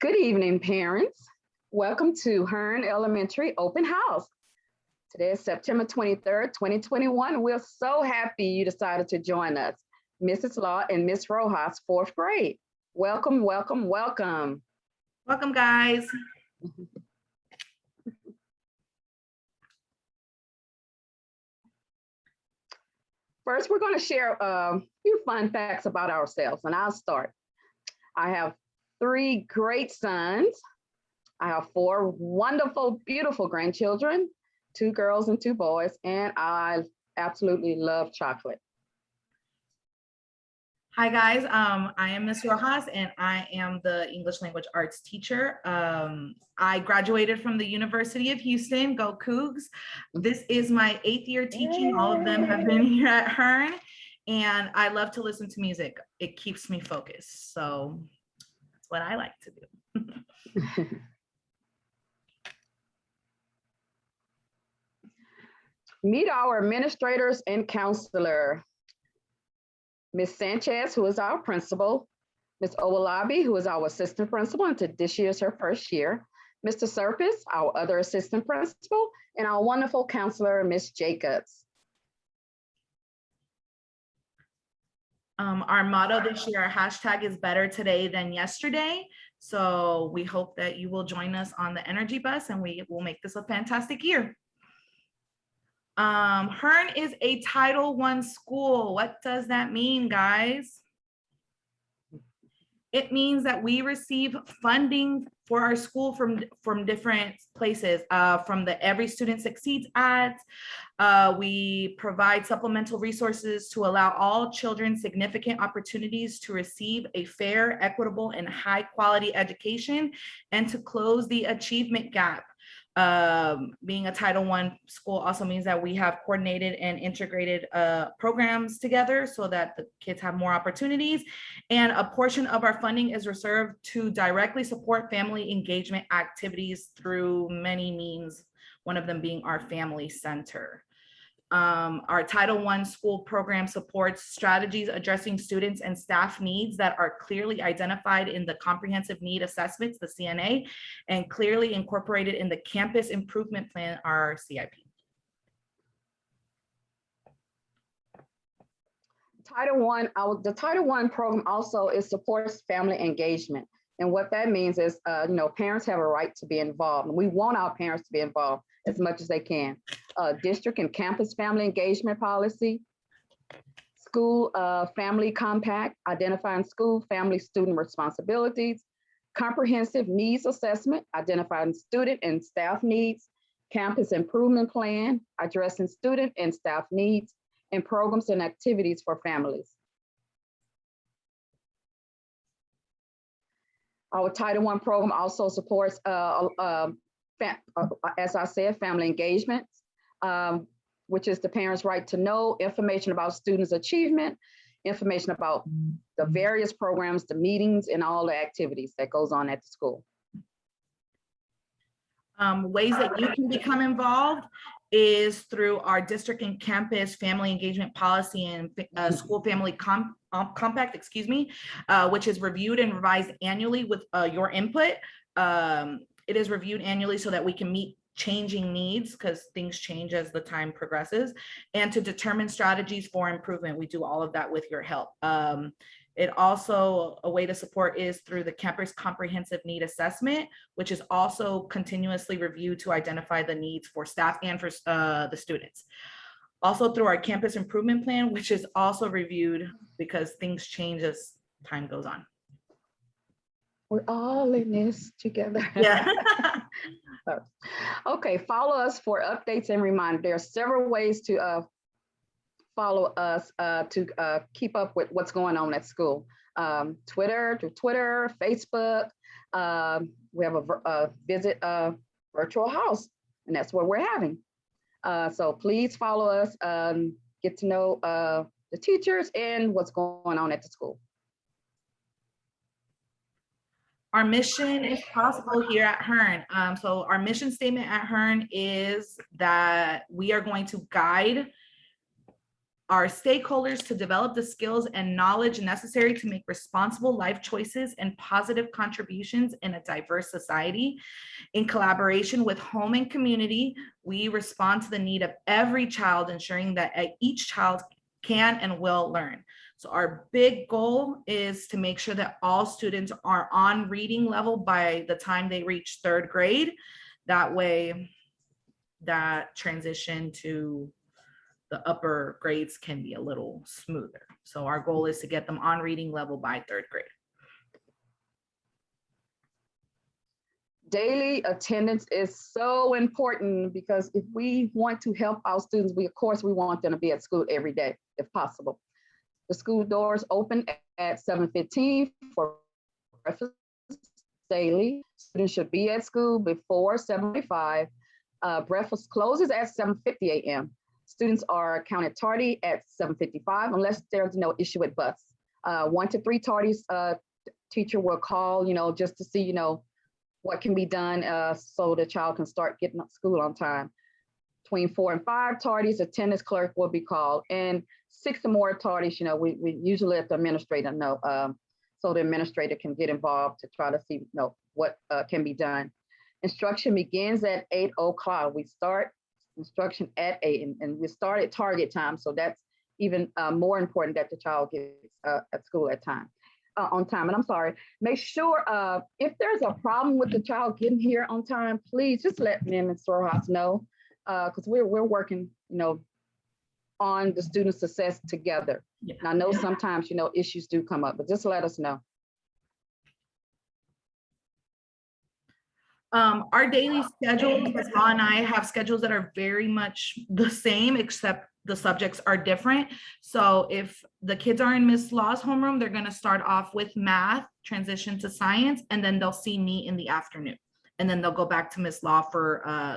Good evening, parents. Welcome to Hearne Elementary Open House. Today is September 23rd, 2021. We're so happy you decided to join us. Mrs. Law and Miss Rojas, fourth grade. Welcome, welcome, welcome. Welcome, guys. First, we're going to share a few fun facts about ourselves, and I'll start. I have 3 great sons. I have 4 wonderful, beautiful grandchildren, 2 girls and 2 boys, and I absolutely love chocolate. Hi, guys. I am Miss Rojas, and I am the English Language Arts teacher. I graduated from the University of Houston. Go Cougs. This is my 8th year teaching. All of them have been here at Hearne, and I love to listen to music. It keeps me focused, so that's what I like to do. Meet our administrators and counselor. Ms. Sanchez, who is our principal, Ms. Owolabi, who is our assistant principal, and this year is her first year, Mr. Serpis, our other assistant principal, and our wonderful counselor, Ms. Jacobs. Our motto this year, our hashtag is better today than yesterday. So we hope that you will join us on the energy bus and we will make this a fantastic year. Hearne is a Title I school. What does that mean, guys? It means that we receive funding for our school from different places, from the Every Student Succeeds Act. We provide supplemental resources to allow all children significant opportunities to receive a fair, equitable, and high quality education and to close the achievement gap. Being a Title I school also means that we have coordinated and integrated programs together so that the kids have more opportunities. And a portion of our funding is reserved to directly support family engagement activities through many means, one of them being our family center. Our Title I school program supports strategies addressing students and staff needs that are clearly identified in the Comprehensive Need Assessments, the CNA, and clearly incorporated in the Campus Improvement Plan, our CIP. The Title I program also supports family engagement. And what that means is, parents have a right to be involved. We want our parents to be involved as much as they can. District and campus family engagement policy, school family compact, identifying school family student responsibilities, comprehensive needs assessment, identifying student and staff needs, campus improvement plan, addressing student and staff needs, and programs and activities for families. Our Title I program also supports, as I said, family engagement, which is the parents' right to know information about students' achievement, information about the various programs, the meetings, and all the activities that goes on at the school. Ways that you can become involved is through our district and campus family engagement policy and school family compact, which is reviewed and revised annually with your input. It is reviewed annually so that we can meet changing needs because things change as the time progresses, and to determine strategies for improvement. We do all of that with your help. It also, a way to support is through the Campus Comprehensive Need Assessment, which is also continuously reviewed to identify the needs for staff and for the students. Also through our Campus Improvement Plan, which is also reviewed because things change as time goes on. We're all in this together. Yeah. Okay, follow us for updates and reminders. There are several ways to follow us to keep up with what's going on at school. Twitter, Facebook. We have a visit virtual house, and that's what we're having. So please follow us, get to know the teachers and what's going on at the school. Our mission is possible here at Hearne. So our mission statement at Hearne is that we are going to guide our stakeholders to develop the skills and knowledge necessary to make responsible life choices and positive contributions in a diverse society. In collaboration with home and community, we respond to the need of every child, ensuring that each child can and will learn. So our big goal is to make sure that all students are on reading level by the time they reach 3rd grade. That way, that transition to the upper grades can be a little smoother. So our goal is to get them on reading level by 3rd grade. Daily attendance is so important because if we want to help our students, of course, we want them to be at school every day if possible. The school doors open at 7:15 for breakfast daily. Students should be at school before 7:45. Breakfast closes at 7:50 a.m. Students are counted tardy at 7:55 unless there's no issue with bus. 1 to 3 tardies, teacher will call, just to see, what can be done so the child can start getting to school on time. Between 4 and 5 tardies, attendance clerk will be called. And 6 or more tardies, we usually let the administrator know, so the administrator can get involved to try to see, what can be done. Instruction begins at 8 o'clock. We start instruction at 8 and we start at target time. So that's even more important that the child gets at school on time. And I'm sorry, make sure if there's a problem with the child getting here on time, please just let me and Ms. Rojas know, because we're working, on the student success together. Yeah. And I know sometimes, issues do come up, but just let us know. Our daily schedules, Ms. Law and I have schedules that are very much the same, except the subjects are different. So if the kids are in Ms. Law's homeroom, they're going to start off with math, transition to science, and then they'll see me in the afternoon. And then they'll go back to Ms. Law for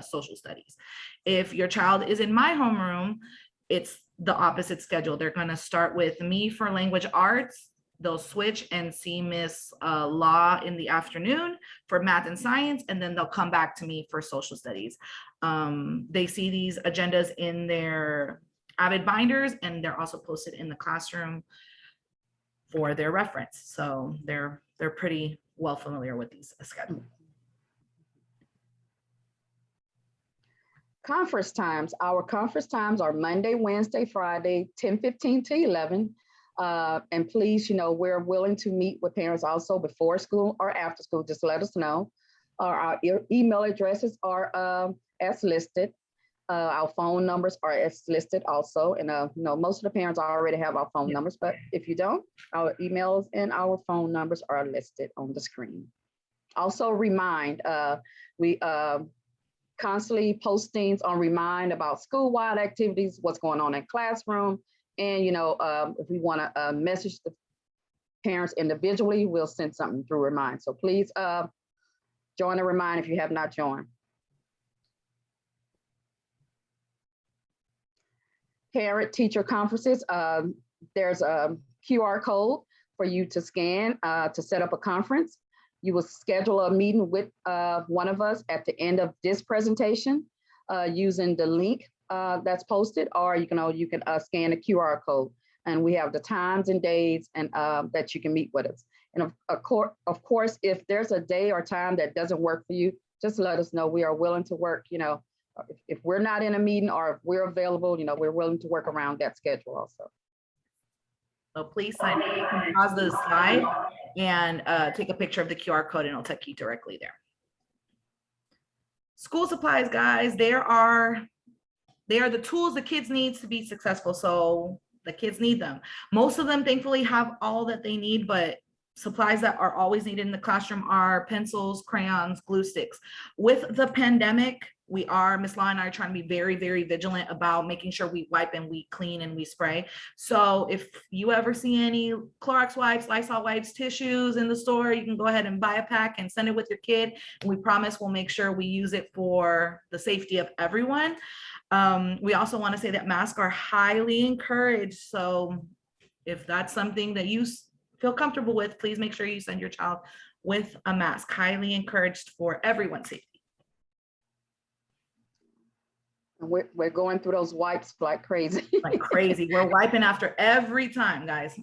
social studies. If your child is in my homeroom, it's the opposite schedule. They're going to start with me for language arts. They'll switch and see Miss Law in the afternoon for math and science, and then they'll come back to me for social studies. They see these agendas in their AVID binders, and they're also posted in the classroom for their reference. So they're pretty well familiar with these schedules. Conference times. Our conference times are Monday, Wednesday, Friday, 10:15 to 11. And please, we're willing to meet with parents also before school or after school. Just let us know. Our email addresses are as listed. Our phone numbers are as listed also. And most of the parents already have our phone numbers, but if you don't, our emails and our phone numbers are listed on the screen. Also remind, we constantly post things on Remind about school-wide activities, what's going on in classroom. And, if we want to message the parents individually, we'll send something through Remind. So please join the Remind if you have not joined. Parent-teacher conferences, there's a QR code for you to scan to set up a conference. You will schedule a meeting with one of us at the end of this presentation using the link that's posted, or you can scan the QR code, and we have the times and days and that you can meet with us. And of course, if there's a day or time that doesn't work for you, just let us know. We are willing to work, if we're not in a meeting or if we're available, we're willing to work around that schedule also. So please sign in, you can pause the slide and take a picture of the QR code and it'll take you directly there. School supplies, guys, they are the tools the kids need to be successful. So the kids need them. Most of them thankfully have all that they need, but supplies that are always needed in the classroom are pencils, crayons, glue sticks. With the pandemic, Ms. Law and I are trying to be very, very vigilant about making sure we wipe and we clean and we spray. So if you ever see any Clorox wipes, Lysol wipes, tissues in the store, you can go ahead and buy a pack and send it with your kid. And we promise we'll make sure we use it for the safety of everyone. We also want to say that masks are highly encouraged. So if that's something that you feel comfortable with, please make sure you send your child with a mask. Highly encouraged for everyone's safety. We're going through those wipes like crazy. Like crazy. We're wiping after every time, guys.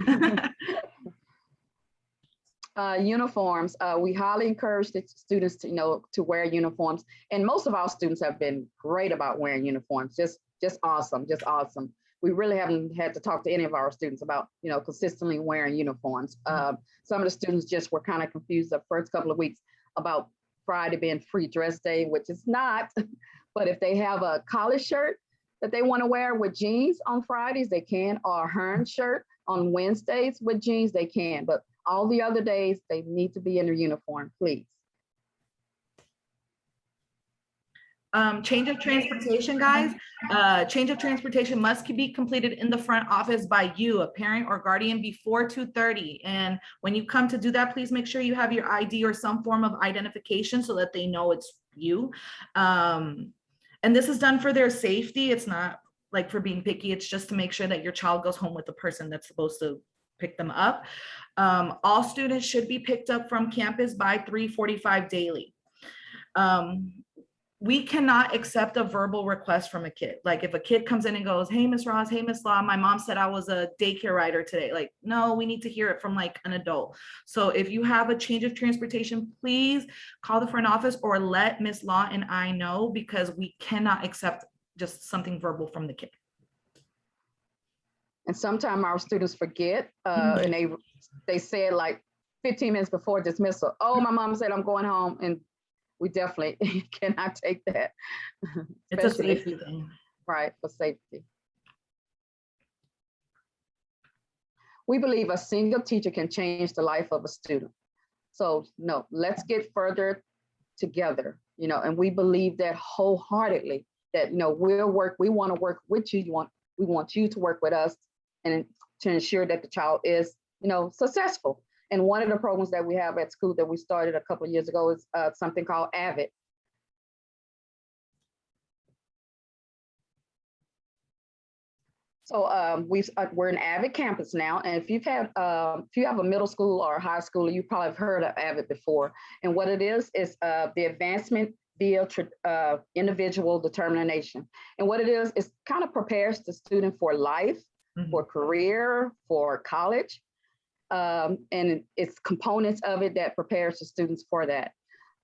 Uniforms. We highly encourage the students to, to wear uniforms. And most of our students have been great about wearing uniforms. Just awesome, just awesome. We really haven't had to talk to any of our students about, consistently wearing uniforms. Some of the students just were kind of confused the first couple of weeks about Friday being free dress day, which is not. But if they have a college shirt that they want to wear with jeans on Fridays, they can, or a Hearne shirt on Wednesdays with jeans, they can. But all the other days, they need to be in their uniform, please. Change of transportation, guys. Change of transportation must be completed in the front office by you, a parent or guardian, before 2:30. And when you come to do that, please make sure you have your ID or some form of identification so that they know it's you. And this is done for their safety. It's not like for being picky. It's just to make sure that your child goes home with the person that's supposed to pick them up. All students should be picked up from campus by 3:45 daily. We cannot accept a verbal request from a kid. Like if a kid comes in and goes, "Hey, Miss Ross, hey, Miss Law, my mom said I was a daycare rider today." Like, no, we need to hear it from like an adult. So if you have a change of transportation, please call the front office or let Miss Law and I know, because we cannot accept just something verbal from the kid. And sometimes our students forget and they say it like 15 minutes before dismissal. "Oh, my mom said I'm going home." And we definitely cannot take that. It's a safety thing. Right, for safety. We believe a single teacher can change the life of a student. So no, let's get further together, and we believe that wholeheartedly, that, we want to work with you. We want you to work with us and to ensure that the child is, successful. And one of the programs that we have at school that we started a couple of years ago is something called AVID. So we're an AVID campus now. And if you have a middle school or a high school, you probably have heard of AVID before. And what it is the advancement via individual determination. And what it is kind of prepares the student for life, for career, for college. And it's components of it that prepares the students for that.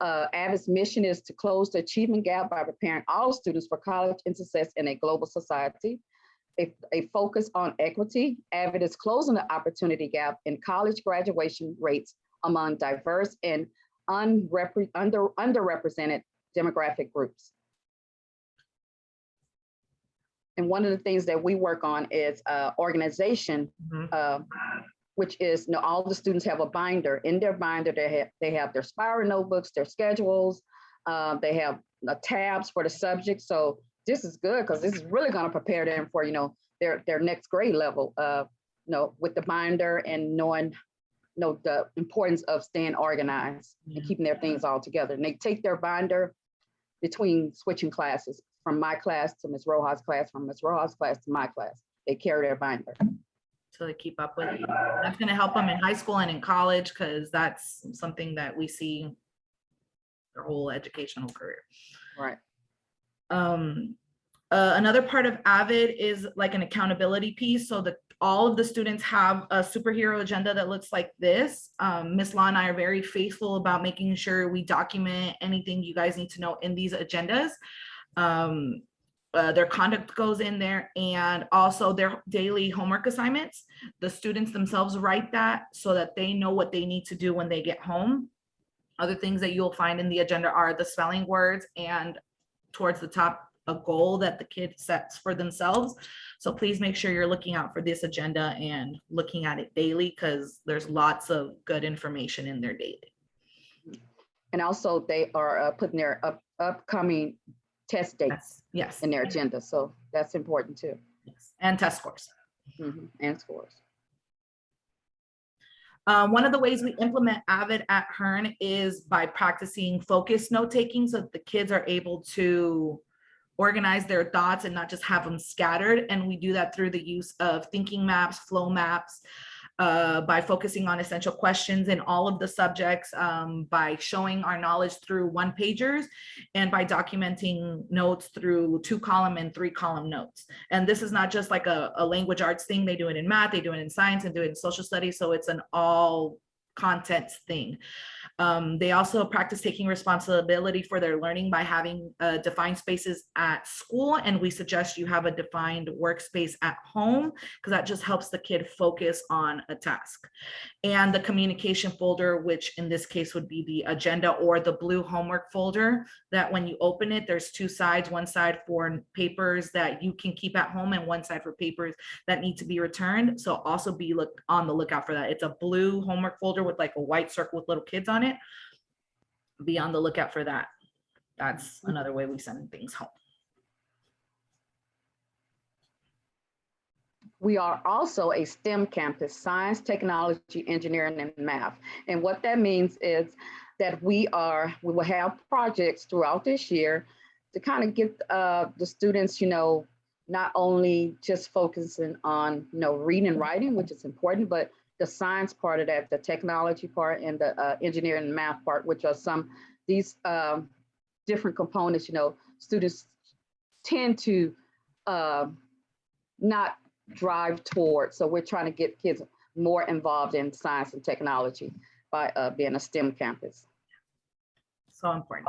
AVID's mission is to close the achievement gap by preparing all students for college and success in a global society. A focus on equity, AVID is closing the opportunity gap in college graduation rates among diverse and underrepresented demographic groups. And one of the things that we work on is organization, which is, all the students have a binder. In their binder, they have their spiral notebooks, their schedules, they have tabs for the subject. So this is good because this is really going to prepare them for, their next grade level, with the binder and knowing, the importance of staying organized and keeping their things all together. And they take their binder between switching classes, from my class to Ms. Rojas' class, from Ms. Rojas' class to my class. They carry their binder. So they keep up with it. That's going to help them in high school and in college, because that's something that we see their whole educational career. Right. Another part of AVID is like an accountability piece. So that all of the students have a superhero agenda that looks like this. Ms. Law and I are very faithful about making sure we document anything you guys need to know in these agendas. Their conduct goes in there, and also their daily homework assignments. The students themselves write that so that they know what they need to do when they get home. Other things that you'll find in the agenda are the spelling words, and towards the top, a goal that the kid sets for themselves. So please make sure you're looking out for this agenda and looking at it daily, because there's lots of good information in there daily. And also they are putting their upcoming test dates in their agenda. So that's important too. Yes. And test scores. And scores. One of the ways we implement AVID at Hearne is by practicing focused note taking, so that the kids are able to organize their thoughts and not just have them scattered. And we do that through the use of thinking maps, flow maps. by focusing on essential questions in all of the subjects, by showing our knowledge through one-pagers, and by documenting notes through 2-column and 3-column notes. And this is not just like a language arts thing. They do it in math, they do it in science, and do it in social studies. So it's an all content thing. They also practice taking responsibility for their learning by having defined spaces at school. And we suggest you have a defined workspace at home, because that just helps the kid focus on a task. And the communication folder, which in this case would be the agenda or the blue homework folder, that when you open it, there's 2 sides, one side for papers that you can keep at home and one side for papers that need to be returned. So also be on the lookout for that. It's a blue homework folder with like a white circle with little kids on it. Be on the lookout for that. That's another way we send things home. We are also a STEM campus: science, technology, engineering, and math. And what that means is that we will have projects throughout this year to kind of get the students, not only just focusing on, reading and writing, which is important, but the science part of that, the technology part, and the engineering and math part, which are these different components, students tend to not drive towards. So we're trying to get kids more involved in science and technology by being a STEM campus. So important.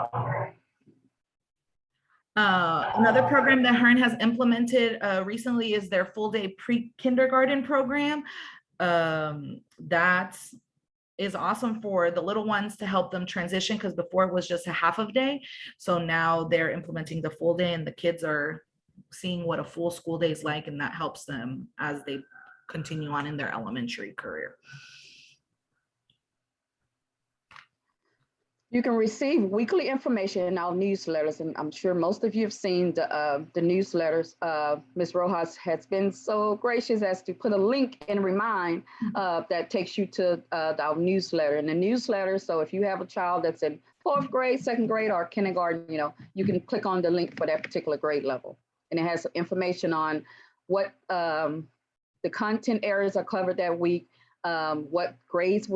Another program that Hearne has implemented recently is their full-day pre-kindergarten program. That is awesome for the little ones to help them transition, because before it was just a half of day. So now they're implementing the full day, and the kids are seeing what a full school day is like, and that helps them as they continue on in their elementary career. You can receive weekly information in our newsletters, and I'm sure most of you have seen the newsletters. Ms. Rojas has been so gracious as to put a link and remind that takes you to our newsletter. And the newsletter, so if you have a child that's in 4th grade, 2nd grade, or kindergarten, you can click on the link for that particular grade level. And it has information on what the content areas are covered that week, what grades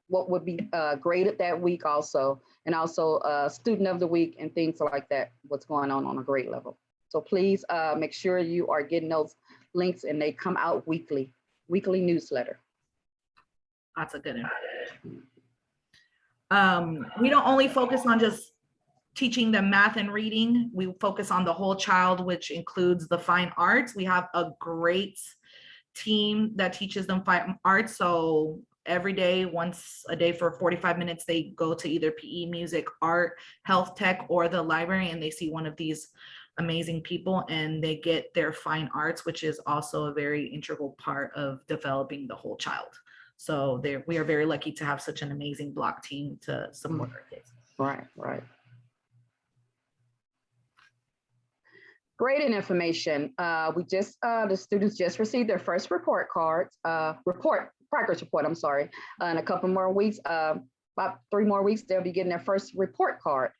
what would be graded that week also, and also student of the week and things like that, what's going on a grade level. So please make sure you are getting those links, and they come out weekly newsletter. That's a good one. We don't only focus on just teaching them math and reading. We focus on the whole child, which includes the fine arts. We have a great team that teaches them fine arts. So every day, once a day for 45 minutes, they go to either PE, music, art, health tech, or the library, and they see one of these amazing people, and they get their fine arts, which is also a very integral part of developing the whole child. So we are very lucky to have such an amazing block team to support our kids. Right. Grading information. The students just received their first report cards, progress report, I'm sorry. In a couple more weeks, about 3 more weeks, they'll be getting their first report card.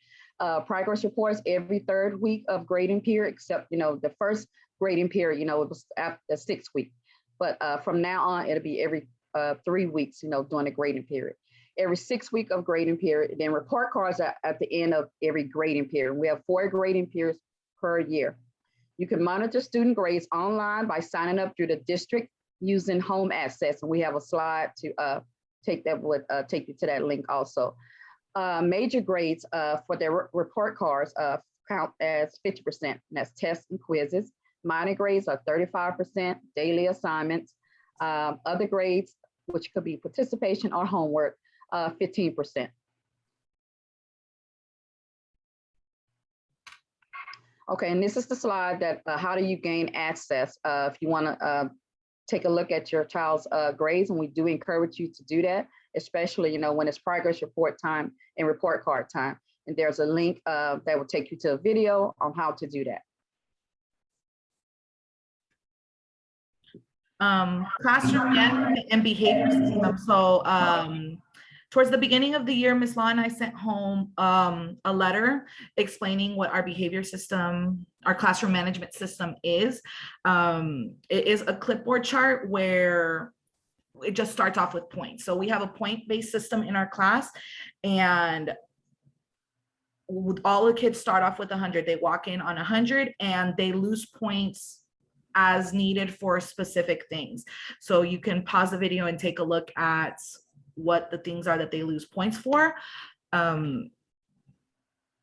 Progress reports every 3rd week of grading period, except, the first grading period, it was after the 6th week. But from now on, it'll be every 3 weeks, during the grading period. Every 6th week of grading period, then report cards at the end of every grading period. We have 4 grading periods per year. You can monitor student grades online by signing up through the district using home access. And we have a slide to take you to that link also. Major grades for their report cards count as 50%. And that's tests and quizzes. Minor grades are 35%, daily assignments. Other grades, which could be participation or homework, 15%. Okay, and this is the slide that how do you gain access if you want to take a look at your child's grades, and we do encourage you to do that, especially when it's progress report time and report card time. And there's a link that will take you to a video on how to do that. Classroom management and behavior system. So towards the beginning of the year, Ms. Law and I sent home a letter explaining what our behavior system, our classroom management system is. It is a clipboard chart where it just starts off with points. So we have a point-based system in our class, and all the kids start off with 100. They walk in on 100 and they lose points as needed for specific things. So you can pause the video and take a look at what the things are that they lose points for.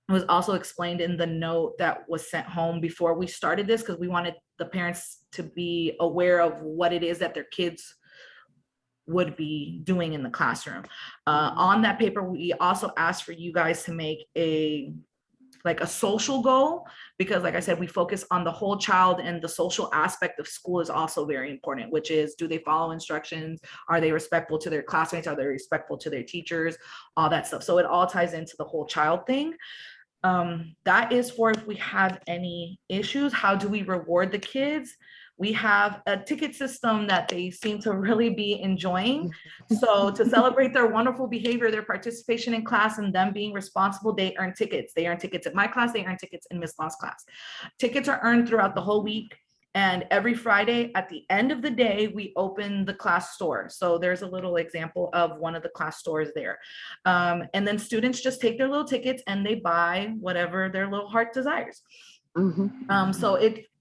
It was also explained in the note that was sent home before we started this, because we wanted the parents to be aware of what it is that their kids would be doing in the classroom. On that paper, we also asked for you guys to make a social goal, because like I said, we focus on the whole child, and the social aspect of school is also very important, which is, do they follow instructions? Are they respectful to their classmates? Are they respectful to their teachers? All that stuff. So it all ties into the whole child thing. That is for if we have any issues. How do we reward the kids? We have a ticket system that they seem to really be enjoying. So to celebrate their wonderful behavior, their participation in class, and them being responsible, they earn tickets. They earn tickets at my class. They earn tickets in Miss Law's class. Tickets are earned throughout the whole week. And every Friday at the end of the day, we open the class store. So there's a little example of one of the class stores there. And then students just take their little tickets and they buy whatever their little heart desires. So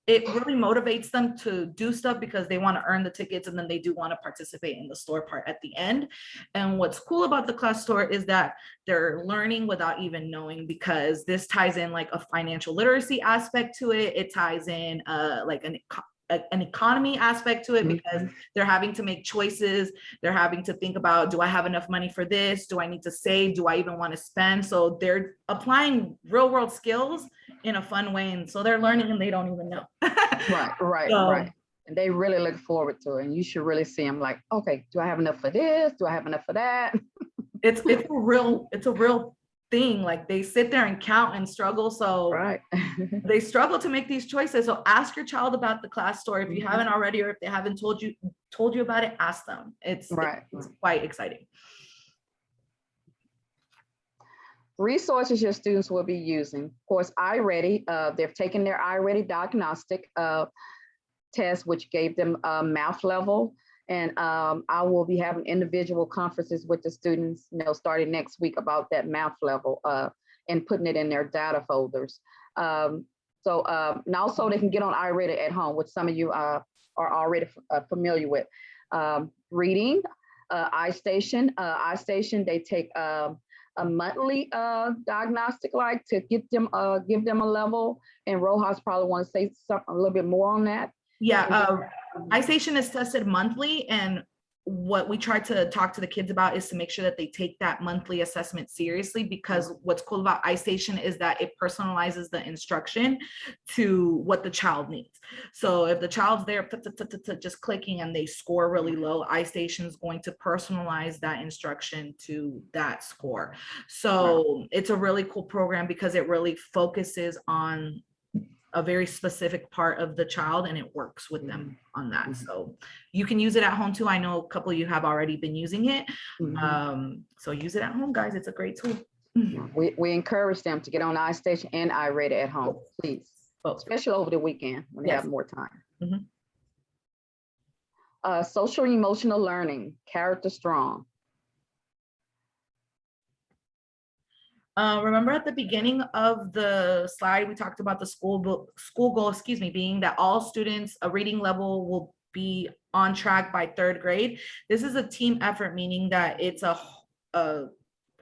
it really motivates them to do stuff, because they want to earn the tickets, and then they do want to participate in the store part at the end. And what's cool about the class store is that they're learning without even knowing, because this ties in like a financial literacy aspect to it. It ties in like an economy aspect to it, because they're having to make choices. They're having to think about, do I have enough money for this? Do I need to save? Do I even want to spend? So they're applying real world skills in a fun way. And so they're learning and they don't even know. Right. And they really look forward to it. And you should really see them like, okay, do I have enough for this? Do I have enough for that? It's a real thing. Like, they sit there and count and struggle. So they struggle to make these choices. So ask your child about the class store. If you haven't already, or if they haven't told you about it, ask them. It's quite exciting. Resources your students will be using. Of course, iReady, they've taken their iReady diagnostic test, which gave them a math level. And I will be having individual conferences with the students, starting next week about that math level and putting it in their data folders. And also they can get on iReady at home, which some of you are already familiar with. Reading, iStation, they take a monthly diagnostic, like, to give them a level. And Rojas probably want to say something a little bit more on that. Yeah, iStation is tested monthly, and what we try to talk to the kids about is to make sure that they take that monthly assessment seriously, because what's cool about iStation is that it personalizes the instruction to what the child needs. So if the child's there just clicking and they score really low, iStation is going to personalize that instruction to that score. So it's a really cool program, because it really focuses on a very specific part of the child, and it works with them on that. So you can use it at home too. I know a couple of you have already been using it. So use it at home, guys. It's a great tool. We encourage them to get on iStation and iReady at home, please, especially over the weekend when they have more time. Social emotional learning, character strong. Remember at the beginning of the slide, we talked about the school goal, being that all students, a reading level will be on track by 3rd grade. This is a team effort, meaning that it's a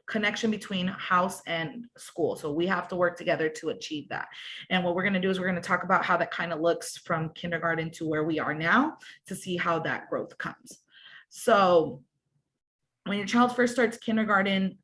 connection between house and school. So we have to work together to achieve that. And what we're going to do is we're going to talk about how that kind of looks from kindergarten to where we are now, to see how that growth comes. So when your child first starts kindergarten,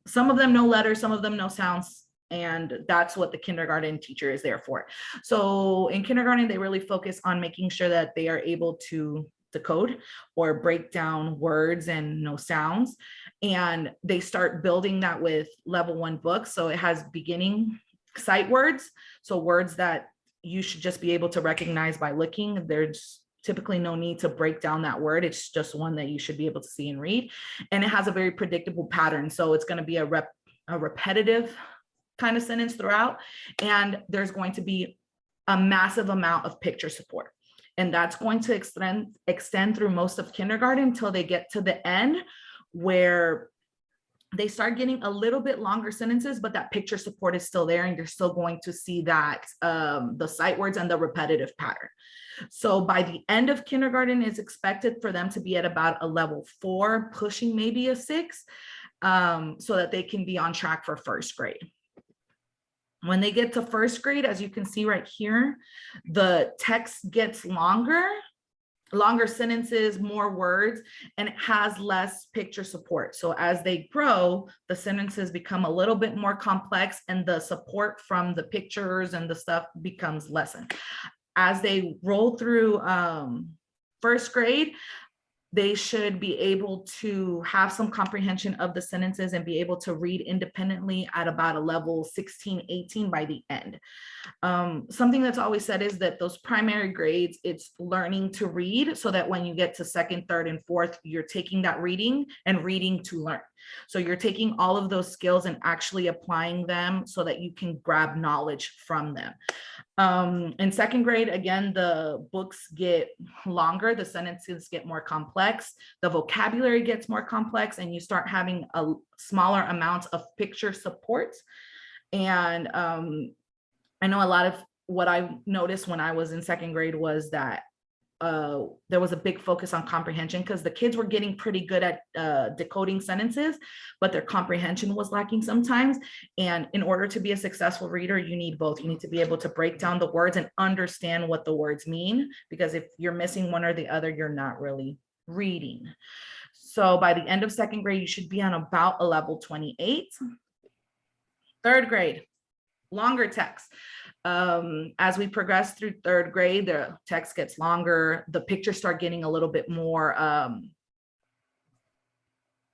some of them know letters, some of them know sounds, and that's what the kindergarten teacher is there for. So in kindergarten, they really focus on making sure that they are able to decode or break down words and know sounds. And they start building that with level 1 books. So it has beginning sight words. So words that you should just be able to recognize by looking. There's typically no need to break down that word. It's just one that you should be able to see and read. And it has a very predictable pattern. So it's going to be a repetitive kind of sentence throughout. And there's going to be a massive amount of picture support. And that's going to extend through most of kindergarten until they get to the end, where they start getting a little bit longer sentences, but that picture support is still there, and you're still going to see that the sight words and the repetitive pattern. So by the end of kindergarten, it's expected for them to be at about a level 4, pushing maybe a 6, so that they can be on track for first grade. When they get to first grade, as you can see right here, the text gets longer sentences, more words, and it has less picture support. So as they grow, the sentences become a little bit more complex, and the support from the pictures and the stuff becomes lessened. As they roll through first grade, they should be able to have some comprehension of the sentences and be able to read independently at about a level 16, 18 by the end. Something that's always said is that those primary grades, it's learning to read, so that when you get to second, third, and fourth, you're taking that reading and reading to learn. So you're taking all of those skills and actually applying them so that you can grab knowledge from them. In second grade, again, the books get longer, the sentences get more complex, the vocabulary gets more complex, and you start having a smaller amount of picture support. And I know a lot of what I noticed when I was in second grade was that there was a big focus on comprehension, because the kids were getting pretty good at decoding sentences, but their comprehension was lacking sometimes. And in order to be a successful reader, you need both. You need to be able to break down the words and understand what the words mean, because if you're missing one or the other, you're not really reading. So by the end of second grade, you should be on about a level 28. Third grade, longer text. As we progress through third grade, the text gets longer, the pictures start getting a little bit more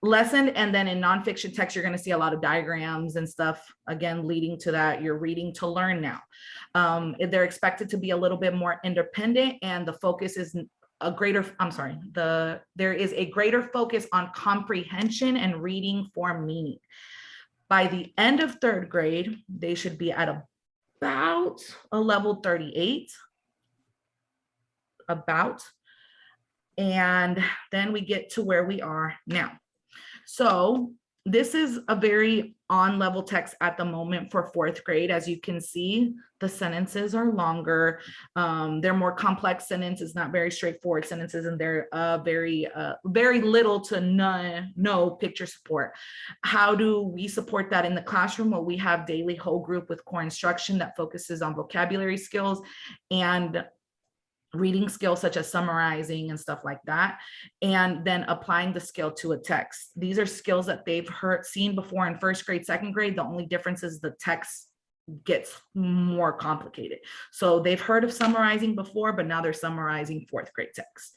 lessened, and then in nonfiction text, you're going to see a lot of diagrams and stuff, again, leading to that you're reading to learn now. They're expected to be a little bit more independent, and the focus is there is a greater focus on comprehension and reading for meaning. By the end of third grade, they should be at about a level 38, and then we get to where we are now. So this is a very on-level text at the moment for fourth grade. As you can see, the sentences are longer. They're more complex sentences, not very straightforward sentences, and they're very little to no picture support. How do we support that in the classroom? Well, we have daily whole group with core instruction that focuses on vocabulary skills and reading skills such as summarizing and stuff like that, and then applying the skill to a text. These are skills that they've seen before in first grade, second grade. The only difference is the text gets more complicated. So they've heard of summarizing before, but now they're summarizing fourth grade text.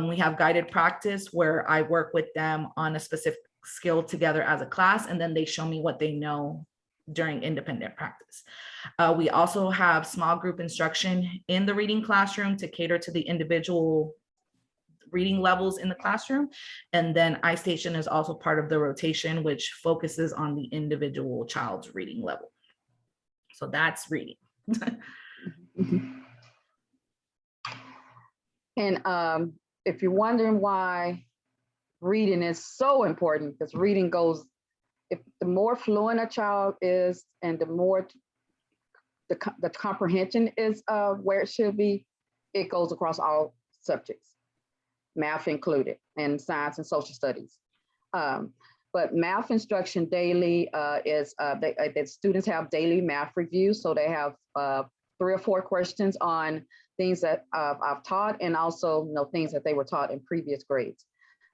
We have guided practice where I work with them on a specific skill together as a class, and then they show me what they know during independent practice. We also have small group instruction in the reading classroom to cater to the individual reading levels in the classroom. And then iStation is also part of the rotation, which focuses on the individual child's reading level. So that's reading. And if you're wondering why reading is so important, because reading goes, if the more fluent a child is and the more the comprehension is where it should be, it goes across all subjects, math included, and science and social studies. But math instruction daily is that students have daily math reviews. So they have 3 or 4 questions on things that I've taught, and also things that they were taught in previous grades.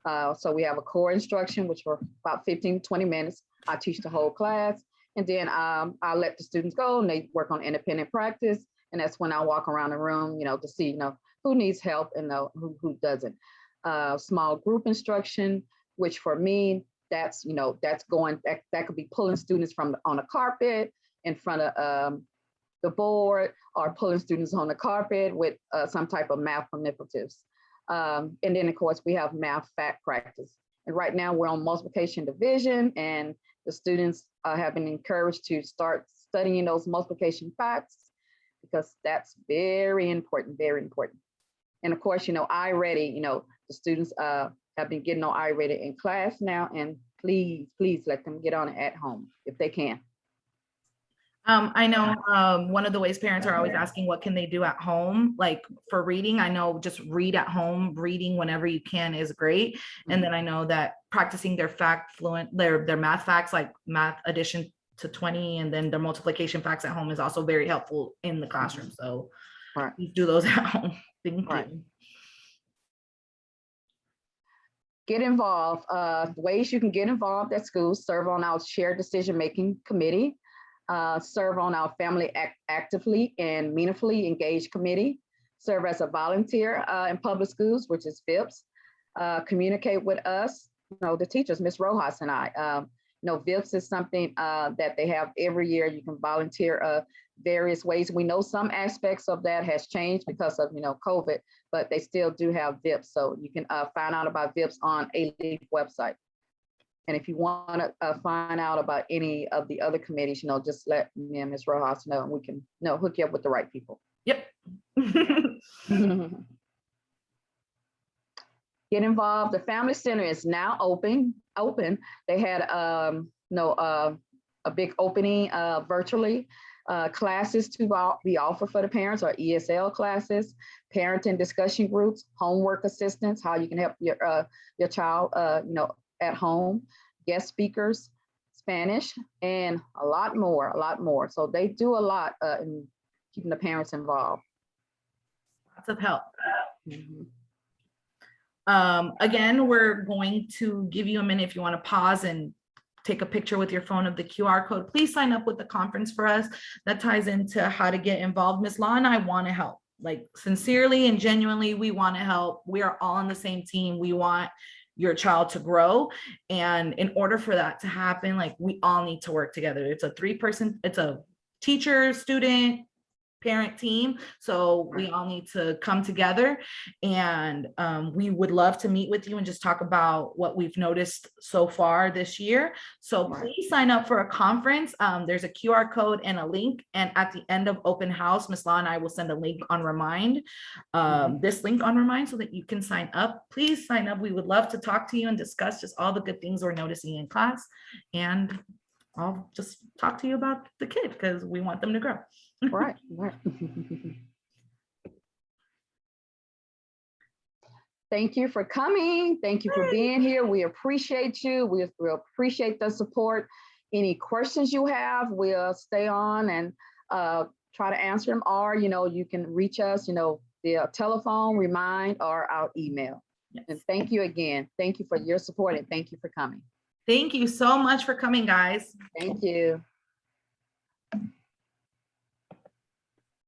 So we have a core instruction, which for about 15, 20 minutes, I teach the whole class. And then I let the students go and they work on independent practice. And that's when I walk around the room, to see, who needs help and who doesn't. Small group instruction, which for me, that's going, that could be pulling students from on the carpet in front of the board, or pulling students on the carpet with some type of math manipulatives. And then of course we have math fact practice. And right now we're on multiplication division, and the students have been encouraged to start studying those multiplication facts, because that's very important, very important. And of course, iReady, the students have been getting on iReady in class now, and please let them get on it at home if they can. I know one of the ways parents are always asking, what can they do at home? Like for reading, I know just read at home, reading whenever you can is great. And then I know that practicing their their math facts, like math addition to 20, and then their multiplication facts at home is also very helpful in the classroom. So please do those at home. Thank you. Get involved. Ways you can get involved at school: serve on our shared decision-making committee, serve on our family actively and meaningfully engaged committee, serve as a volunteer in public schools, which is VIPS, communicate with us, the teachers, Ms. Rojas and I. VIPS is something that they have every year. You can volunteer various ways. We know some aspects of that has changed because of, COVID, but they still do have VIPS. So you can find out about VIPS on AVID website. And if you want to find out about any of the other committees, just let me and Ms. Rojas know, and we can hook you up with the right people. Yep. Get involved. The Family Center is now open. They had a big opening virtually. Classes to be offered for the parents are ESL classes, parenting discussion groups, homework assistance, how you can help your child at home, guest speakers, Spanish, and a lot more. So they do a lot in keeping the parents involved. Lots of help. Again, we're going to give you a minute if you want to pause and take a picture with your phone of the QR code. Please sign up with the conference for us. That ties into how to get involved. Ms. Law and I want to help, like sincerely and genuinely, we want to help. We are all on the same team. We want your child to grow. And in order for that to happen, like we all need to work together. It's a it's a teacher, student, parent team. So we all need to come together, and we would love to meet with you and just talk about what we've noticed so far this year. So please sign up for a conference. There's a QR code and a link. And at the end of open house, Ms. Law and I will send a link on Remind, this link on Remind, so that you can sign up. Please sign up. We would love to talk to you and discuss just all the good things we're noticing in class. And I'll just talk to you about the kid because we want them to grow. Right. Thank you for coming. Thank you for being here. We appreciate you. We appreciate the support. Any questions you have, we'll stay on and try to answer them, or you can reach us via telephone, Remind, or our email. Yes. And thank you again. Thank you for your support, and thank you for coming. Thank you so much for coming, guys. Thank you.